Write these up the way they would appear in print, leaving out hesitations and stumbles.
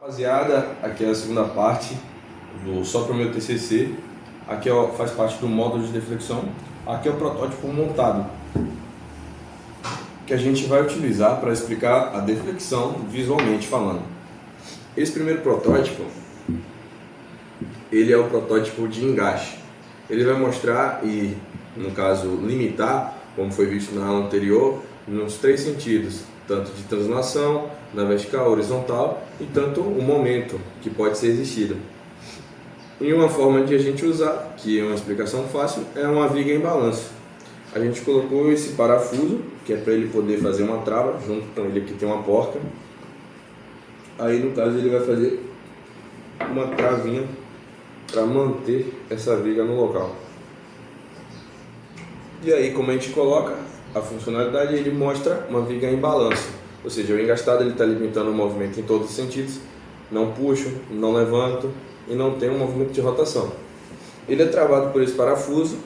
Rapaziada, aqui é a segunda parte do Só para o meu TCC. Aqui faz parte do módulo de deflexão. Aqui é o protótipo montado que a gente vai utilizar para explicar a deflexão visualmente falando. Esse primeiro protótipo, ele é o protótipo de engaste. Ele vai mostrar e, no caso, limitar, como foi visto na aula anterior, nos três sentidos, tanto de translação, na vertical, horizontal, e tanto o momento que pode ser exigido. E uma forma de a gente usar, que é uma explicação fácil, é uma viga em balanço. A gente colocou esse parafuso, que é para ele poder fazer uma trava, junto com ele aqui tem uma porca. Aí no caso ele vai fazer uma travinha para manter essa viga no local. E aí, como a gente coloca a funcionalidade, ele mostra uma viga em balanço. Ou seja, o engastado ele está limitando o movimento em todos os sentidos. Não puxo, não levanto e não tem um movimento de rotação. Ele é travado por esse parafuso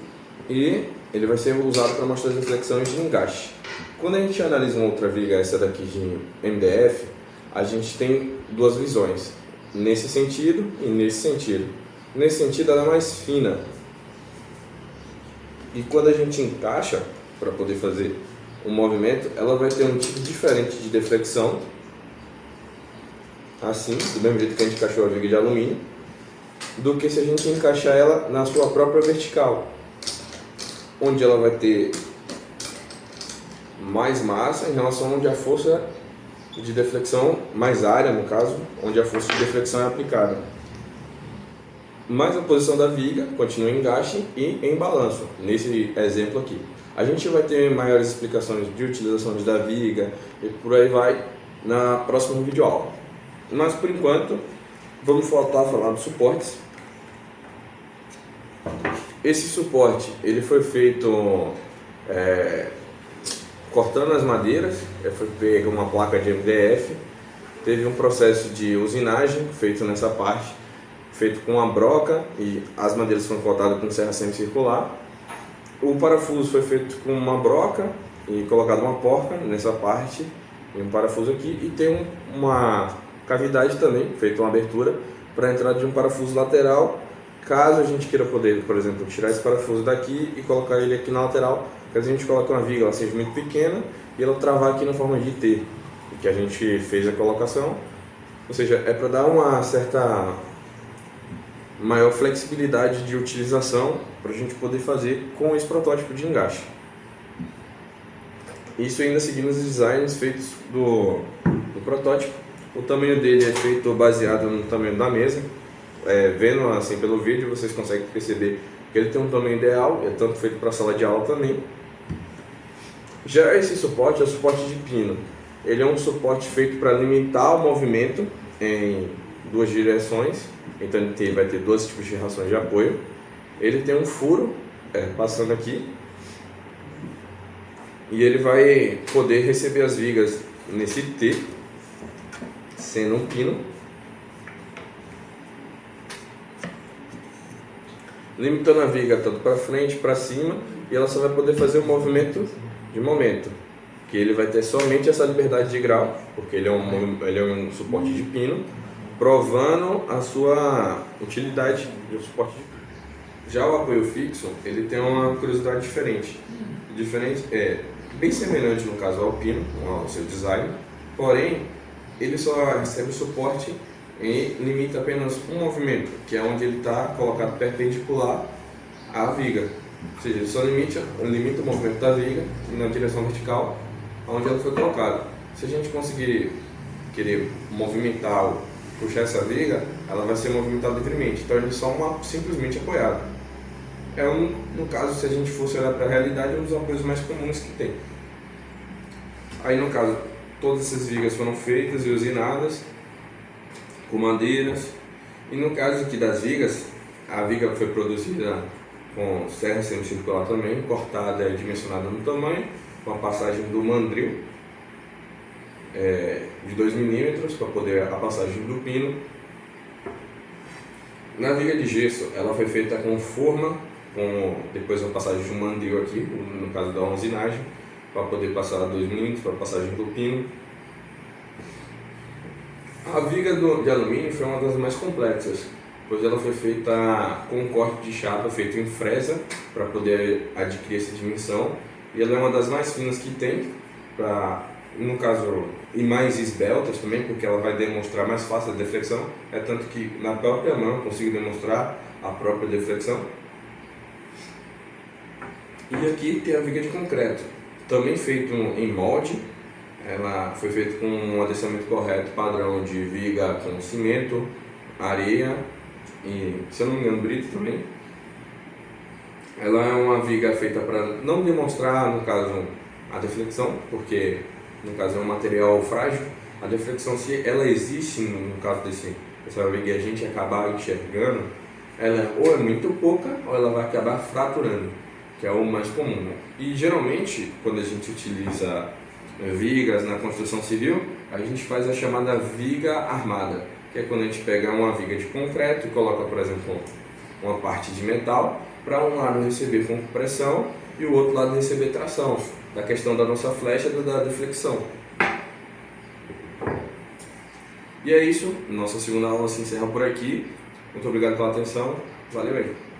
e ele vai ser usado para mostrar as deflexões de engaste. Quando a gente analisa uma outra viga, essa daqui de MDF, a gente tem duas visões, nesse sentido e nesse sentido. Nesse sentido ela é mais fina. E quando a gente encaixa para poder fazer um movimento, ela vai ter um tipo diferente de deflexão, assim, do mesmo jeito que a gente encaixou a viga de alumínio, do que se a gente encaixar ela na sua própria vertical, onde ela vai ter mais massa em relação a onde a força de deflexão, mais área no caso, onde a força de deflexão é aplicada. Mas a posição da viga continua em engaste e em balanço, nesse exemplo aqui. A gente vai ter maiores explicações de utilizações da viga e por aí vai na próxima videoaula. Mas por enquanto, vamos voltar a falar dos suportes. Esse suporte ele foi feito cortando as madeiras, foi pega uma placa de MDF, teve um processo de usinagem feito nessa parte, feito com uma broca e as madeiras foram cortadas com serra semicircular. O parafuso foi feito com uma broca e colocado uma porca nessa parte e um parafuso aqui, e tem uma cavidade também, feita uma abertura para a entrada de um parafuso lateral, caso a gente queira poder, por exemplo, tirar esse parafuso daqui e colocar ele aqui na lateral, caso a gente coloque uma viga, ela seja muito pequena e ela travar aqui na forma de T, que a gente fez a colocação, ou seja, é para dar uma certa maior flexibilidade de utilização para a gente poder fazer com esse protótipo de engaste. Isso ainda seguindo os designs feitos do protótipo. O tamanho dele é feito baseado no tamanho da mesa. Vendo assim pelo vídeo, vocês conseguem perceber que ele tem um tamanho ideal, é tanto feito para sala de aula também. Já esse suporte é o suporte de pino. Ele é um suporte feito para limitar o movimento em duas direções, então ele vai ter dois tipos de rações de apoio. Ele tem um furo passando aqui e ele vai poder receber as vigas nesse T, sendo um pino, limitando a viga tanto para frente, para cima, e ela só vai poder fazer o movimento de momento, que ele vai ter somente essa liberdade de grau, porque ele é um suporte de pino, provando a sua utilidade de um suporte de pino. Já o apoio fixo, ele tem uma curiosidade diferente. Bem semelhante no caso ao pino, ao seu design, porém ele só recebe suporte e limita apenas um movimento, que é onde ele está colocado perpendicular à viga. Ou seja, ele só limita o movimento da viga na direção vertical, onde ela foi colocada. Se a gente conseguir querer movimentar ou puxar essa viga, ela vai ser movimentada livremente, então ele é só simplesmente apoiado. No caso, se a gente fosse olhar para a realidade, é um dos apoios mais comuns que tem. Aí no caso, todas essas vigas foram feitas e usinadas com madeiras. E no caso aqui das vigas, a viga foi produzida com serra semicircular também, cortada e dimensionada no tamanho, com a passagem do mandril de 2 milímetros para poder a passagem do pino. Na viga de gesso, ela foi feita com forma, depois a passagem de um mandril aqui, no caso da usinagem, para poder passar 2 milímetros para a passagem do pino. A viga de alumínio foi uma das mais complexas, pois ela foi feita com um corte de chapa feito em fresa para poder adquirir essa dimensão, e ela é uma das mais finas que tem, no caso, e mais esbeltas também, porque ela vai demonstrar mais fácil a deflexão, é tanto que na própria mão eu consigo demonstrar a própria deflexão. E aqui tem a viga de concreto, também feito em molde. Ela foi feita com um adensamento correto, padrão de viga com cimento, areia e, se eu não me engano, brito também. Ela é uma viga feita para não demonstrar, no caso, a deflexão, porque no caso é um material frágil. A deflexão, se ela existe, no caso dessa viga e a gente acabar enxergando, ela ou é muito pouca ou ela vai acabar fraturando, que é o mais comum, né? E geralmente, quando a gente utiliza vigas na construção civil, a gente faz a chamada viga armada, que é quando a gente pega uma viga de concreto e coloca, por exemplo, uma parte de metal para um lado receber com pressão e o outro lado receber tração, da questão da nossa flecha da deflexão. E é isso, nossa segunda aula se encerra por aqui. Muito obrigado pela atenção, valeu aí!